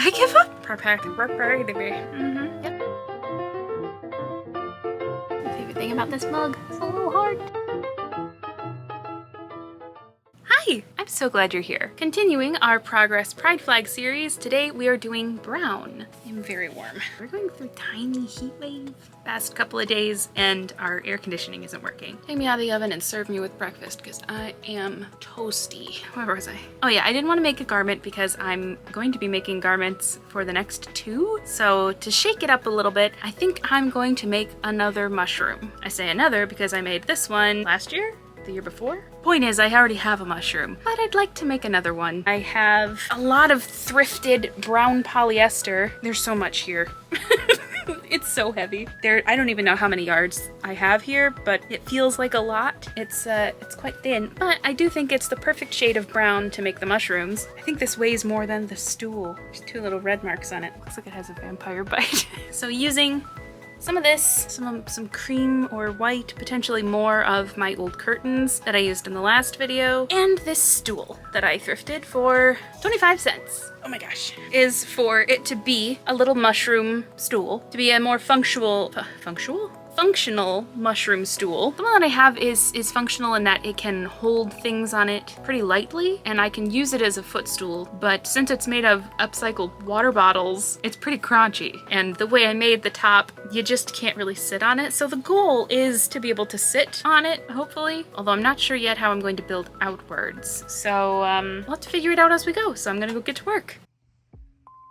I give up? Yep. My favorite thing about this mug is a little heart. Hi! I'm so glad you're here. Continuing our Progress Pride Flag series, today we are doing brown. I'm very warm. We're going through tiny heat wave past couple of days and our air conditioning isn't working. Take me out of the oven and serve me with breakfast because I am toasty. Where was I? Oh yeah, I didn't want to make a garment because I'm going to be making garments for the next 2. So to shake it up a little bit, I think I'm going to make another mushroom. I say another because I made this one last year? The year before? Point is, I already have a mushroom, but I'd like to make another one. I have a lot of thrifted brown polyester. There's so much here. It's so heavy. I don't even know how many yards I have here, but it feels like a lot. It's quite thin, but I do think it's the perfect shade of brown to make the mushrooms. I think this weighs more than the stool. There's 2 little red marks on it. Looks like it has a vampire bite. So using some of this, some cream or white, potentially more of my old curtains that I used in the last video, and this stool that I thrifted for 25 cents. Oh my gosh. Is for it to be a little mushroom stool, to be a more functional mushroom stool. The one that I have is functional in that it can hold things on it pretty lightly, and I can use it as a footstool, but since it's made of upcycled water bottles, it's pretty crunchy. And the way I made the top, you just can't really sit on it. So the goal is to be able to sit on it, hopefully, although I'm not sure yet how I'm going to build outwards. So we'll have to figure it out as we go, so I'm gonna go get to work.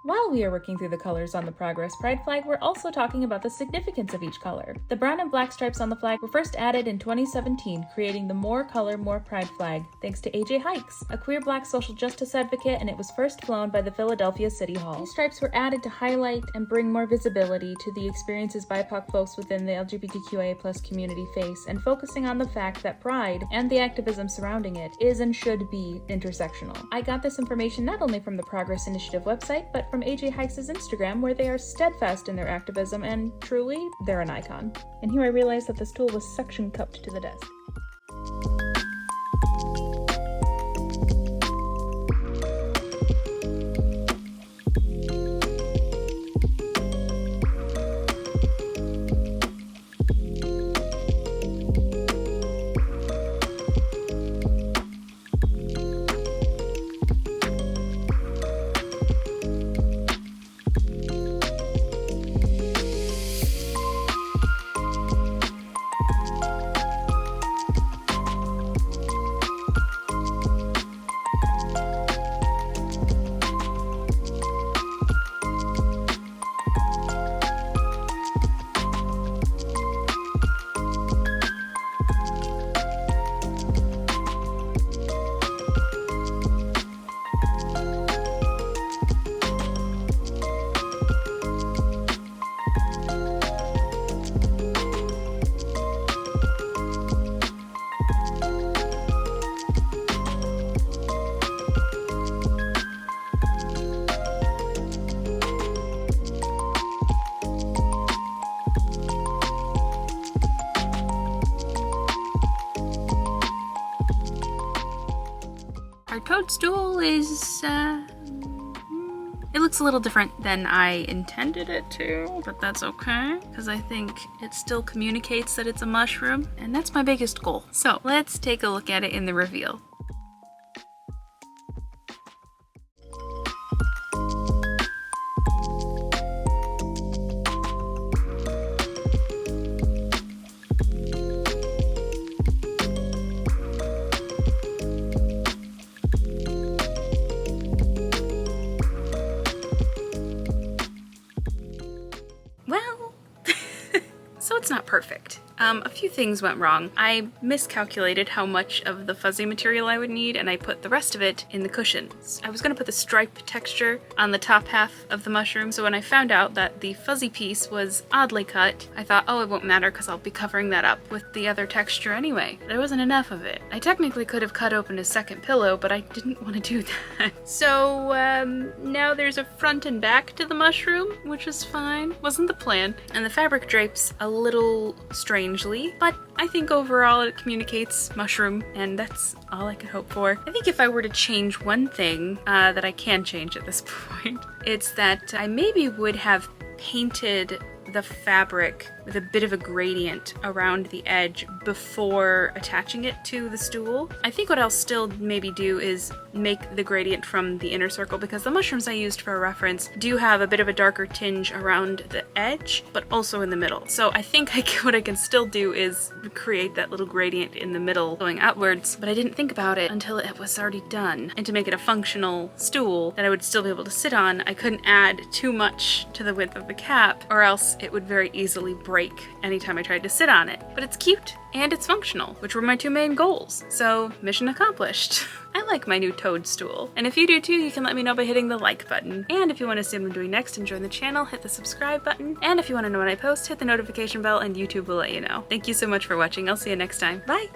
While we are working through the colors on the Progress Pride flag, we're also talking about the significance of each color. The brown and black stripes on the flag were first added in 2017, creating the More Color, More Pride flag, thanks to AJ Hikes, a queer black social justice advocate, and it was first flown by the Philadelphia City Hall. These stripes were added to highlight and bring more visibility to the experiences BIPOC folks within the LGBTQIA+ community face, and focusing on the fact that Pride, and the activism surrounding it, is and should be intersectional. I got this information not only from the Progress Initiative website, but from AJ Hikes' Instagram, where they are steadfast in their activism, and truly, they're an icon. And here I realized that this tool was suction cupped to the desk. Our toadstool is, it looks a little different than I intended it to, but that's okay, because I think it still communicates that it's a mushroom, and that's my biggest goal. So let's take a look at it in the reveal. So it's not perfect. A few things went wrong. I miscalculated how much of the fuzzy material I would need, and I put the rest of it in the cushions. I was gonna put the stripe texture on the top half of the mushroom, so when I found out that the fuzzy piece was oddly cut, I thought, oh, it won't matter because I'll be covering that up with the other texture anyway. There wasn't enough of it. I technically could have cut open a second pillow, but I didn't want to do that. So now there's a front and back to the mushroom, which is fine. Wasn't the plan. And the fabric drape's a little strange strangely, but I think overall it communicates mushroom, and that's all I could hope for. I think if I were to change one thing that I can change at this point, it's that I maybe would have painted the fabric with a bit of a gradient around the edge before attaching it to the stool. I think what I'll still maybe do is make the gradient from the inner circle, because the mushrooms I used for a reference do have a bit of a darker tinge around the edge, but also in the middle. So I think what I can still do is create that little gradient in the middle going outwards, but I didn't think about it until it was already done. And to make it a functional stool that I would still be able to sit on, I couldn't add too much to the width of the cap, or else it would very easily break anytime I tried to sit on it. But it's cute and it's functional, which were my two main goals. So mission accomplished. I like my new toadstool. And if you do too, you can let me know by hitting the like button. And if you want to see what I'm doing next and join the channel, hit the subscribe button. And if you want to know when I post, hit the notification bell and YouTube will let you know. Thank you so much for watching. I'll see you next time. Bye!